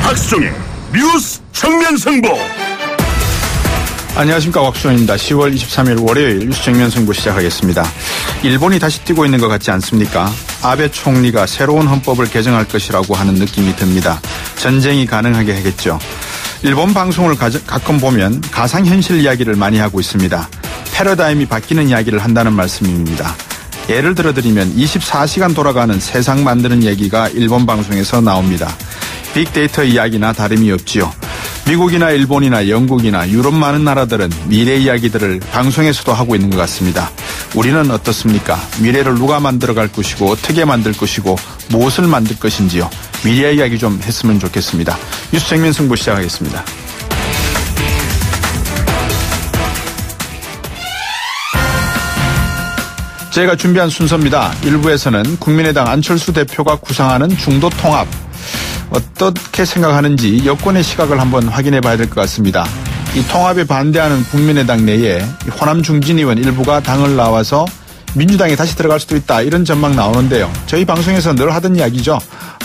박수종의 뉴스 정면승부. 안녕하십니까, 곽수종입니다. 10월 23일 월요일 뉴스 정면승부 시작하겠습니다. 일본이 다시 뛰고 있는 것 같지 않습니까? 아베 총리가 새로운 헌법을 개정할 것이라고 하는 느낌이 듭니다. 전쟁이 가능하게 하겠죠. 일본 방송을 가끔 보면 가상현실 이야기를 많이 하고 있습니다. 패러다임이 바뀌는 이야기를 한다는 말씀입니다. 예를 들어드리면 24시간 돌아가는 세상 만드는 얘기가 일본 방송에서 나옵니다. 빅데이터 이야기나 다름이 없지요. 미국이나 일본이나 영국이나 유럽 많은 나라들은 미래 이야기들을 방송에서도 하고 있는 것 같습니다. 우리는 어떻습니까? 미래를 누가 만들어갈 것이고 어떻게 만들 것이고 무엇을 만들 것인지요. 미래 이야기 좀 했으면 좋겠습니다. 뉴스 정면 승부 시작하겠습니다. 제가 준비한 순서입니다. 1부에서는 국민의당 안철수 대표가 구상하는 중도 통합. 어떻게 생각하는지 여권의 시각을 한번 확인해 봐야 될 것 같습니다. 이 통합에 반대하는 국민의당 내에 호남 중진 의원 일부가 당을 나와서 민주당에 다시 들어갈 수도 있다, 이런 전망 나오는데요. 저희 방송에서 늘 하던 이야기죠.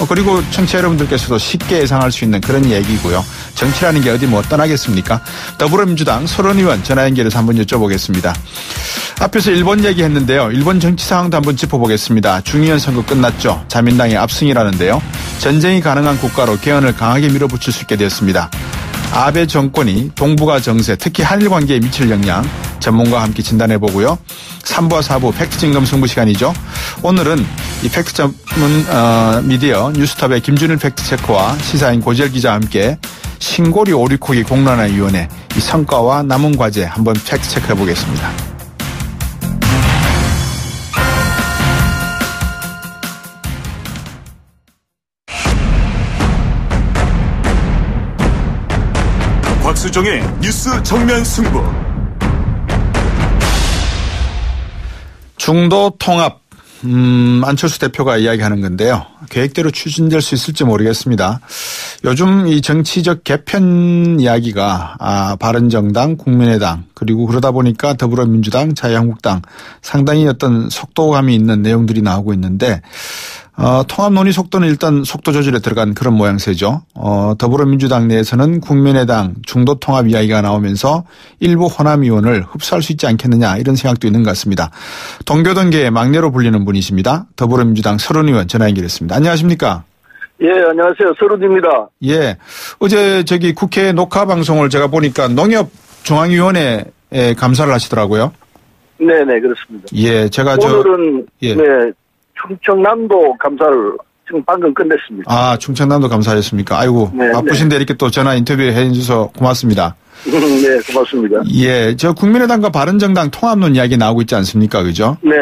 그리고 청취자 여러분들께서도 쉽게 예상할 수 있는 그런 얘기고요. 정치라는 게 어디 뭐 떠나겠습니까? 더불어민주당 설원 의원 전화 연결해서 한번 여쭤보겠습니다. 앞에서 일본 얘기했는데요. 일본 정치 상황도 한번 짚어보겠습니다. 중의원 선거 끝났죠. 자민당의 압승이라는데요. 전쟁이 가능한 국가로 개헌을 강하게 밀어붙일 수 있게 되었습니다. 아베 정권이 동북아 정세, 특히 한일 관계에 미칠 영향 전문가와 함께 진단해보고요. 3부와 4부 팩트 점검 승부 시간이죠. 오늘은 이 팩트 전문 미디어 뉴스톱의 김준일 팩트체커와 시사인 고지열 기자와 함께 신고리 오리코기 공론화위원회 이 성과와 남은 과제 한번 팩트 체크해보겠습니다. 박수종의 뉴스 정면 승부. 중도 통합, 안철수 대표가 이야기하는 건데요. 계획대로 추진될 수 있을지 모르겠습니다. 요즘 이 정치적 개편 이야기가 바른정당, 국민의당, 그리고 그러다 보니까 더불어민주당, 자유한국당 상당히 어떤 속도감이 있는 내용들이 나오고 있는데, 통합 논의 속도는 일단 속도 조절에 들어간 그런 모양새죠. 더불어민주당 내에서는 국민의당 중도 통합 이야기가 나오면서 일부 호남 의원을 흡수할 수 있지 않겠느냐, 이런 생각도 있는 것 같습니다. 동교동계의 막내로 불리는 분이십니다. 더불어민주당 설원 의원 전화 연결했습니다. 안녕하십니까? 예, 안녕하세요. 설원입니다. 예. 어제 국회 녹화 방송을 제가 보니까 농협중앙위원회에 감사를 하시더라고요. 네네, 그렇습니다. 예, 제가 오늘은 네, 충청남도 감사를 지금 방금 끝냈습니다. 충청남도 감사하셨습니까? 아이고, 네, 바쁘신데 이렇게 또 전화 인터뷰 해주셔서 고맙습니다. 네, 고맙습니다. 예, 국민의당과 바른정당 통합론 이야기 나오고 있지 않습니까? 그죠? 네.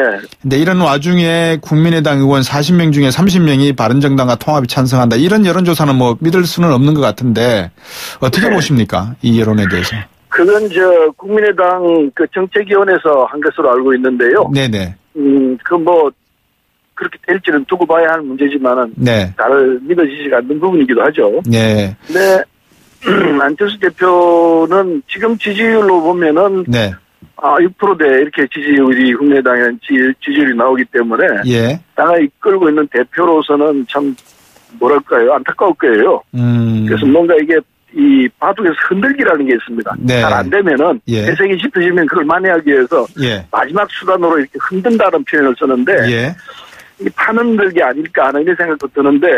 근데 이런 와중에 국민의당 의원 40명 중에 30명이 바른정당과 통합에 찬성한다, 이런 여론조사는 뭐 믿을 수는 없는 것 같은데 어떻게 보십니까? 이 여론에 대해서. 그건 국민의당 정책위원회에서 한 것으로 알고 있는데요. 네네. 그렇게 될지는 두고 봐야 할 문제지만은 네. 잘 믿어지지가 않는 부분이기도 하죠. 네. 네. 안철수 대표는 지금 지지율로 보면은 네. 6%대 이렇게 지지율이 국민의당의 지지율이 나오기 때문에 예. 당을 이끌고 있는 대표로서는 참 뭐랄까요, 안타까울 거예요. 그래서 뭔가 이게 이 바둑에서 흔들기라는 게 있습니다. 네. 잘 안 되면은 대세기 짙어지면 그걸 만회하기 위해서 마지막 수단으로 이렇게 흔든다는 표현을 쓰는데 이 판흔들기 아닐까 하는 이런 생각도 드는데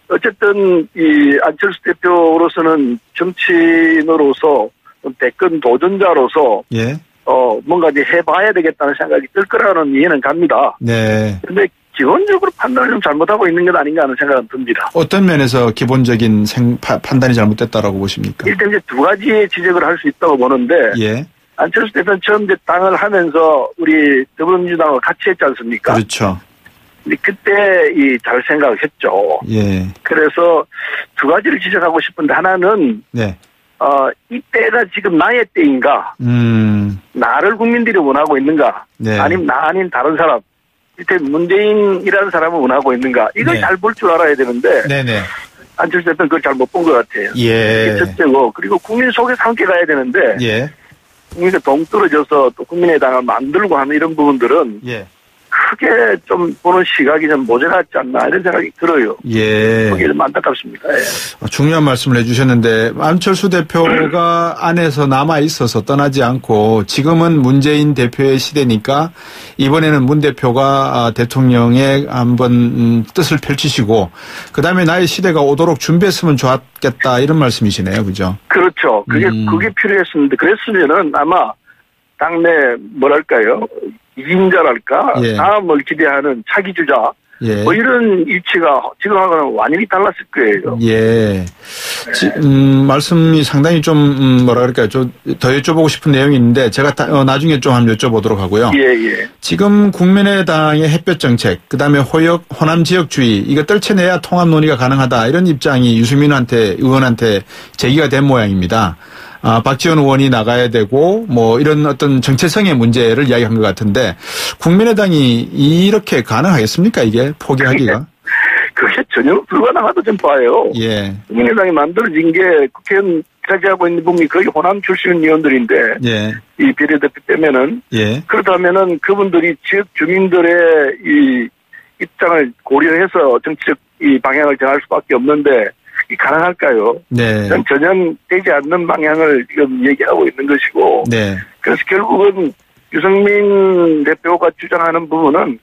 어쨌든 이 안철수 대표로서는 정치인으로서 대권 도전자로서 뭔가 이제 해봐야 되겠다는 생각이 들 거라는 이해는 갑니다. 네. 근데 기본적으로 판단을 좀 잘못하고 있는 것 아닌가 하는 생각은 듭니다. 어떤 면에서 기본적인 판단이 잘못됐다라고 보십니까? 일단 이제 두 가지 지적을 할 수 있다고 보는데 안철수 대표는 처음 이제 당을 하면서 우리 더불어민주당과 같이 했지 않습니까? 그렇죠. 근데 그때 잘 생각을 했죠. 그래서 두 가지를 지적하고 싶은데 하나는 이때가 지금 나의 때인가? 나를 국민들이 원하고 있는가? 아니면 나 아닌 다른 사람? 이때 문재인이라는 사람을 원하고 있는가? 이걸 잘 볼 줄 알아야 되는데 안철수 대표는 그걸 잘 못 본 것 같아요. 이게 첫째고, 그리고 국민 속에서 함께 가야 되는데 국민과 동떨어져서 또 국민의당을 만들고 하는 이런 부분들은 크게 좀 보는 시각이 좀 모자랐지 않나 이런 생각이 들어요. 예. 그게 좀 안타깝습니다. 예. 중요한 말씀을 해주셨는데 안철수 대표가 안에서 남아 있어서 떠나지 않고 지금은 문재인 대표의 시대니까 이번에는 문 대표가 대통령의 한번 뜻을 펼치시고 그다음에 나의 시대가 오도록 준비했으면 좋았겠다 이런 말씀이시네요, 그죠? 그렇죠. 그게 필요했었는데 그랬으면은 아마 당내 뭐랄까요 이긴자랄까 예. 다음을 기대하는 차기 주자 예. 뭐 이런 일치가 지금하고는 완전히 달랐을 거예요. 예. 말씀이 상당히 좀 뭐라 그럴까요? 좀 더 여쭤보고 싶은 내용이 있는데 제가 나중에 좀 한번 여쭤보도록 하고요. 예. 지금 국민의당의 햇볕 정책, 그다음에 호남 지역주의 이거 떨쳐내야 통합 논의가 가능하다 이런 입장이 유승민 의원한테 제기가 된 모양입니다. 박지원 의원이 나가야 되고 뭐 이런 어떤 정체성의 문제를 이야기한 것 같은데 국민의당이 이렇게 가능하겠습니까? 이게 포기하기가? 그게 전혀 불가능하다 좀 봐요. 예. 국민의당이 만들어진 게 국회의원 차지하고 있는 분이 거의 호남 출신 의원들인데 예. 이 비례대표 때문에는 예. 그렇다면은 그분들이 지역 주민들의 이 입장을 고려해서 정치적 이 방향을 정할 수밖에 없는데 이 가능할까요? 네. 전혀 되지 않는 방향을 지금 얘기하고 있는 것이고. 네. 그래서 결국은 유승민 대표가 주장하는 부분은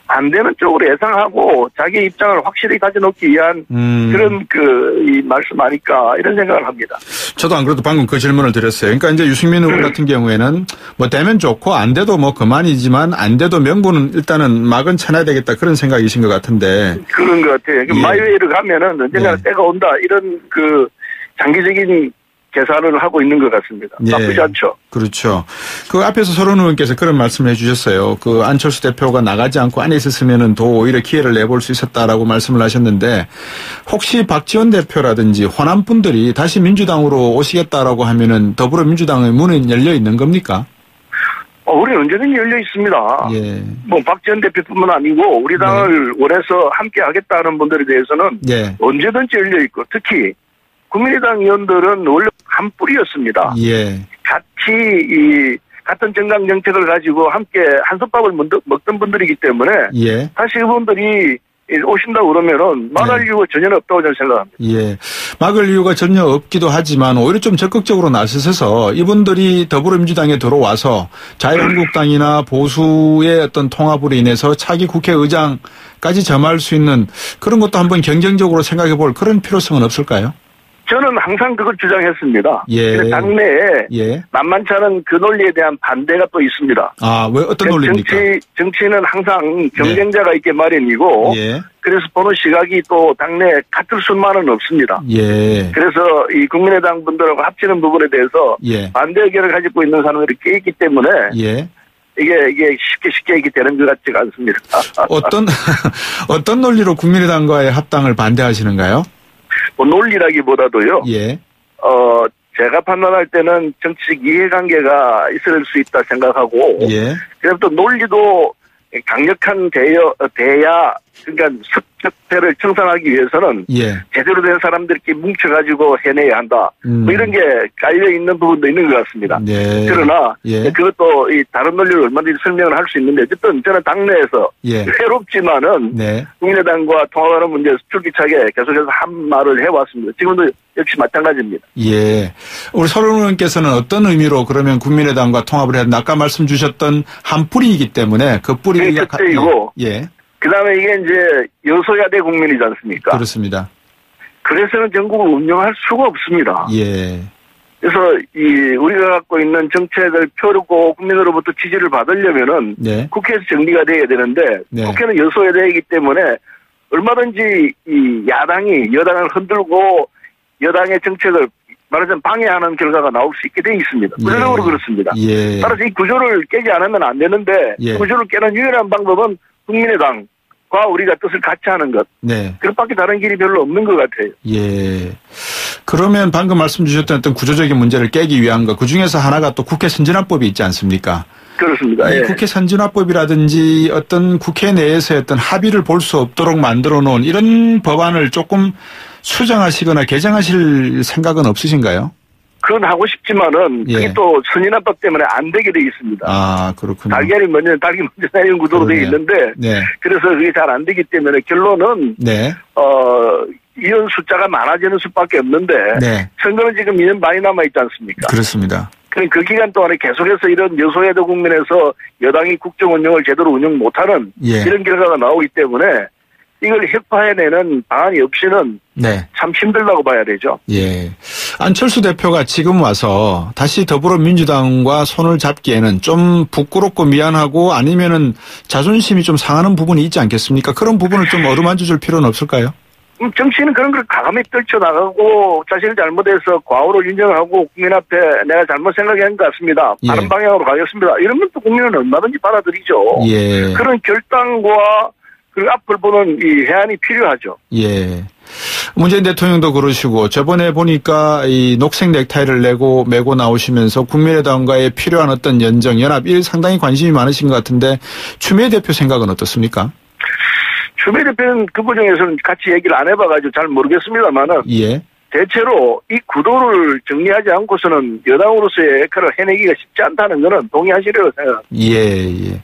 안 되는 쪽으로 예상하고 자기 입장을 확실히 가져놓기 위한 그런 이 말씀 아닐까 이런 생각을 합니다. 저도 안 그래도 방금 그 질문을 드렸어요. 그러니까 이제 유승민 의원 같은 경우에는 뭐 되면 좋고 안 돼도 뭐 그만이지만 안 돼도 명분은 일단은 막은 쳐놔야 되겠다 그런 생각이신 것 같은데. 그런 것 같아요. 예. 마이웨이를 가면은 언젠가 예. 때가 온다 이런 장기적인 계산을 하고 있는 것 같습니다. 예. 나쁘지 않죠. 그렇죠. 그 앞에서 서른 의원께서 그런 말씀을 해주셨어요. 그 안철수 대표가 나가지 않고 안에 있었으면은 더 오히려 기회를 내볼 수 있었다라고 말씀을 하셨는데 혹시 박지원 대표라든지 호남 분들이 다시 민주당으로 오시겠다라고 하면은 더불어민주당의 문은 열려 있는 겁니까? 우리는 언제든지 열려 있습니다. 예. 뭐 박지원 대표뿐만 아니고 우리 당을 원해서 함께 하겠다는 분들에 대해서는 예. 언제든지 열려 있고 특히 국민의당 의원들은 원래 한 뿌리였습니다. 예. 같은 정강 정책을 가지고 함께 한솥밥을 먹던 분들이기 때문에 예. 다시 그분들이 오신다고 그러면은 막을 이유가 전혀 없다고 저는 생각합니다. 예. 막을 이유가 전혀 없기도 하지만 오히려 좀 적극적으로 나서셔서 이분들이 더불어민주당에 들어와서 자유한국당이나 보수의 어떤 통합으로 인해서 차기 국회의장까지 점할 수 있는 그런 것도 한번 경쟁적으로 생각해 볼 그런 필요성은 없을까요? 저는 항상 그걸 주장했습니다. 예. 근데 당내에 예. 만만치 않은 그 논리에 대한 반대가 또 있습니다. 왜 어떤 논리입니까? 정치는 항상 경쟁자가 있게 마련이고 예. 그래서 보는 시각이 또 당내에 같을 수만은 없습니다. 예. 그래서 이 국민의당 분들하고 합치는 부분에 대해서 반대 의견을 가지고 있는 사람들이 꽤 있기 때문에 이게 쉽게 이게 되는 것 같지가 않습니다. 어떤 논리로 국민의당과의 합당을 반대하시는가요? 뭐 논리라기보다도요. 예. 제가 판단할 때는 정치적 이해관계가 있을 수 있다 생각하고. 예. 그래서 또 논리도 강력한 대야, 그러니까 습격패를 청산하기 위해서는 제대로 된 사람들끼리 뭉쳐가지고 해내야 한다. 뭐 이런 게 깔려 있는 부분도 있는 것 같습니다. 그러나 그것도 이 다른 논리를 얼마든지 설명을 할 수 있는데 어쨌든 저는 당내에서 외롭지만은 국민의당과 통합하는 문제에서 줄기차게 계속해서 한 말을 해왔습니다. 지금도 역시 마찬가지입니다. 예. 우리 서른 의원께서는 어떤 의미로 그러면 국민의당과 통합을 해야 한다? 아까 말씀 주셨던 한 뿌리이기 때문에 그 뿌리가 첫째이고 그다음에 이게 이제 여소야대 국민이지 않습니까? 그렇습니다. 그래서는 전국을 운영할 수가 없습니다. 예. 그래서 우리가 갖고 있는 정책을 펴고 국민으로부터 지지를 받으려면은 국회에서 정리가 돼야 되는데 국회는 여소야대이기 때문에 얼마든지 이 야당이 여당을 흔들고 여당의 정책을 말하자면 방해하는 결과가 나올 수 있게 돼 있습니다. 구조적으로 그렇습니다. 따라서 이 구조를 깨지 않으면 안 되는데 구조를 깨는 유일한 방법은 국민의당과 우리가 뜻을 같이 하는 것. 그것밖에 다른 길이 별로 없는 것 같아요. 예. 그러면 방금 말씀 주셨던 어떤 구조적인 문제를 깨기 위한 것, 그중에서 하나가 또 국회 선진화법이 있지 않습니까? 그렇습니다. 국회 선진화법이라든지 어떤 국회 내에서의 어떤 합의를 볼 수 없도록 만들어 놓은 이런 법안을 조금 수정하시거나 개정하실 생각은 없으신가요? 그건 하고 싶지만은 예. 그게 또 선진화법 때문에 안 되게 돼 있습니다. 아, 그렇군요. 달기 먼저 내리는 구도로 돼 있는데 네. 그래서 그게 잘 안 되기 때문에 결론은 네. 이런 숫자가 많아지는 수밖에 없는데 네. 선거는 지금 2년 반이 남아 있지 않습니까? 그렇습니다. 그 기간 동안에 계속해서 이런 여소야도 국면에서 여당이 국정 운영을 제대로 운영 못하는 예. 이런 결과가 나오기 때문에 이걸 혁파해내는 방안이 없이는 네. 참 힘들다고 봐야 되죠. 예. 안철수 대표가 지금 와서 다시 더불어민주당과 손을 잡기에는 좀 부끄럽고 미안하고 아니면은 자존심이 좀 상하는 부분이 있지 않겠습니까? 그런 부분을 좀 어루만져 줄 필요는 없을까요? 정치는 그런 걸 과감히 떨쳐나가고 자신의 잘못해서 과오를 인정하고 국민 앞에 내가 잘못 생각한 것 같습니다. 예. 다른 방향으로 가겠습니다. 이러면 또 국민은 얼마든지 받아들이죠. 예. 그런 결단과 그 앞을 보는 이 해안이 필요하죠. 예. 문재인 대통령도 그러시고 저번에 보니까 이 녹색 넥타이를 메고 나오시면서 국민의당과의 필요한 어떤 연정, 연합, 이 상당히 관심이 많으신 것 같은데 추미애 대표 생각은 어떻습니까? 추미애 대표는 그 부분에서는 같이 얘기를 안 해봐가지고 잘 모르겠습니다만은 예. 대체로 이 구도를 정리하지 않고서는 여당으로서의 역할을 해내기가 쉽지 않다는 것은 동의하시리라고 생각합니다. 예.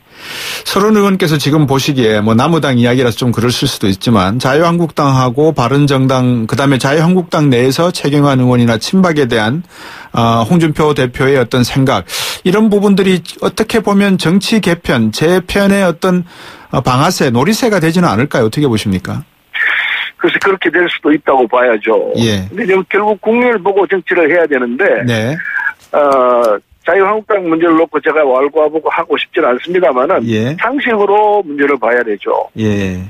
서른 의원께서 지금 보시기에 뭐 남의당 이야기라서 좀 그랬을 수도 있지만 자유한국당하고 바른정당 그다음에 자유한국당 내에서 최경환 의원이나 친박에 대한 홍준표 대표의 어떤 생각 이런 부분들이 어떻게 보면 정치 개편, 재편의 어떤 방아쇠, 놀이새가 되지는 않을까요? 어떻게 보십니까? 그래서 그렇게 될 수도 있다고 봐야죠. 예. 근데 결국 국민을 보고 정치를 해야 되는데, 네. 자유한국당 문제를 놓고 제가 왈가왈부 하고 싶지는 않습니다만은, 예. 상식으로 문제를 봐야 되죠. 예.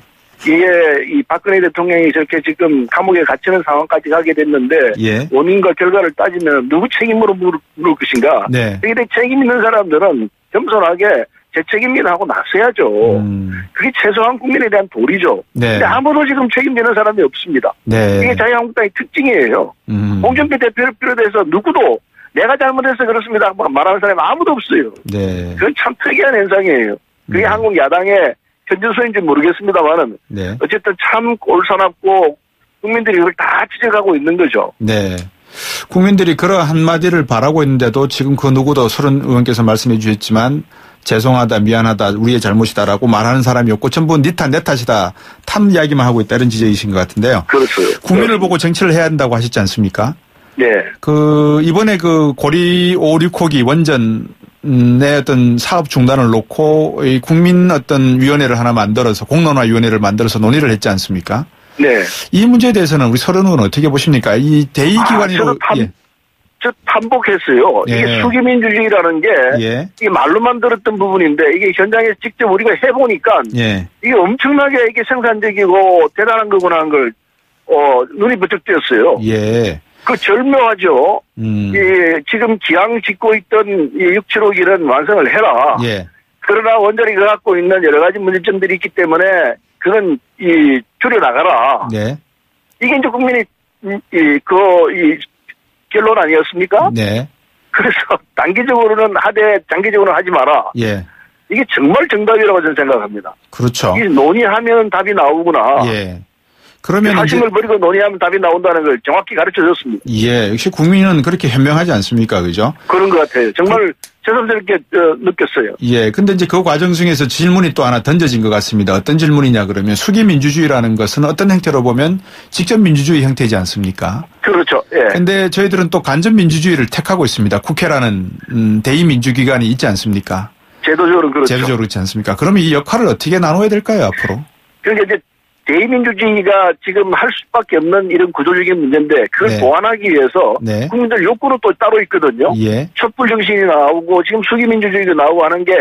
이게 이 박근혜 대통령이 저렇게 지금 감옥에 갇히는 상황까지 가게 됐는데, 예. 원인과 결과를 따지면 누구 책임으로 물을 것인가? 네. 이때 책임 있는 사람들은 겸손하게 제 책임이다 하고 나서야죠. 그게 최소한 국민에 대한 도리죠. 네. 근데 아무도 지금 책임지는 사람이 없습니다. 네. 이게 자유한국당의 특징이에요. 홍준표 대표를 비롯해서 누구도 내가 잘못해서 그렇습니다 말하는 사람이 아무도 없어요. 네. 그건 참 특이한 현상이에요. 그게 한국 야당의 현준소인지 모르겠습니다만은 네. 어쨌든 참 꼴사납고 국민들이 그걸 다 지적하고 있는 거죠. 네. 국민들이 그런 한마디를 바라고 있는데도 지금 그 누구도 서른 의원께서 말씀해 주셨지만 죄송하다, 미안하다, 우리의 잘못이다라고 말하는 사람이 없고 전부 네 탓, 내 탓이다. 탐 이야기만 하고 있다. 이런 지적이신 것 같은데요. 그렇죠. 국민을 보고 정치를 해야 한다고 하셨지 않습니까? 네. 이번에 고리 5, 6호기 원전의 어떤 사업 중단을 놓고 이 국민 어떤 위원회를 하나 만들어서 공론화위원회를 만들어서 논의를 했지 않습니까? 네. 이 문제에 대해서는 우리 서른 의원은 어떻게 보십니까? 이 대의기관으로. 저 반복했어요. 예. 이게 수기민주주의라는 게 예. 이게 말로만 들었던 부분인데 이게 현장에서 직접 우리가 해보니까 예. 이게 엄청나게 이게 생산적이고 대단한 거구나 하는 걸 눈이 번쩍 띄었어요. 예. 그 절묘하죠. 지금 기왕 짓고 있던 이 6,7호기는 완성을 해라. 예. 그러나 원전이 갖고 있는 여러 가지 문제점들이 있기 때문에 그건 줄여 나가라. 네. 이게 이제 국민이 결론 아니었습니까? 네. 그래서 단기적으로는 하되 장기적으로는 하지 마라. 예. 이게 정말 정답이라고 저는 생각합니다. 그렇죠. 이 논의하면 답이 나오구나. 예. 그러면 사심을 버리고 논의하면 답이 나온다는 걸 정확히 가르쳐줬습니다. 예. 역시 국민은 그렇게 현명하지 않습니까? 그죠? 그런 것 같아요. 정말 새삼스럽게 느꼈어요. 예. 근데 이제 그 과정 중에서 질문이 또 하나 던져진 것 같습니다. 어떤 질문이냐 그러면 수기민주주의라는 것은 어떤 형태로 보면 직접 민주주의 형태이지 않습니까? 그렇죠. 예. 근데 저희들은 또 간접민주주의를 택하고 있습니다. 국회라는 대의민주기관이 있지 않습니까? 제도적으로 그렇죠. 제도적으로 그렇지 않습니까? 그러면 이 역할을 어떻게 나눠야 될까요, 앞으로? 그러니까 이제 대의민주주의가 지금 할 수밖에 없는 이런 구조적인 문제인데 그걸 네. 보완하기 위해서 네. 국민들 욕구는 또 따로 있거든요. 예. 촛불 정신이 나오고 지금 수기민주주의도 나오고 하는 게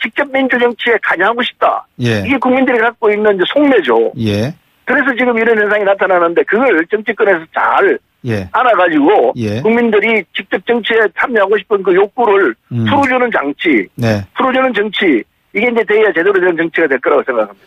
직접 민주정치에 관여하고 싶다. 예. 이게 국민들이 갖고 있는 이제 속내죠. 예. 그래서 지금 이런 현상이 나타나는데 그걸 정치권에서 잘 예. 알아가지고 예. 국민들이 직접 정치에 참여하고 싶은 그 욕구를 풀어주는 장치, 네. 풀어주는 정치 이게 이제 돼야 제대로 된 정치가 될 거라고 생각합니다.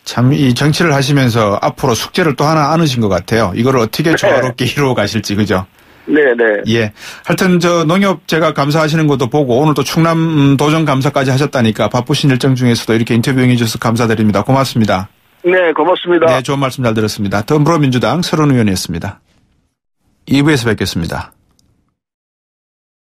참 이 정치를 하시면서 앞으로 숙제를 또 하나 안으신 것 같아요. 이거를 어떻게 조화롭게 이루어 가실지 그죠? 네네. 예. 하여튼 농협 제가 감사하시는 것도 보고 오늘 또 충남 도정 감사까지 하셨다니까 바쁘신 일정 중에서도 이렇게 인터뷰 응해주셔서 감사드립니다. 고맙습니다. 네, 고맙습니다. 네, 좋은 말씀 잘 들었습니다. 더불어민주당 서른 의원이었습니다. 2부에서 뵙겠습니다.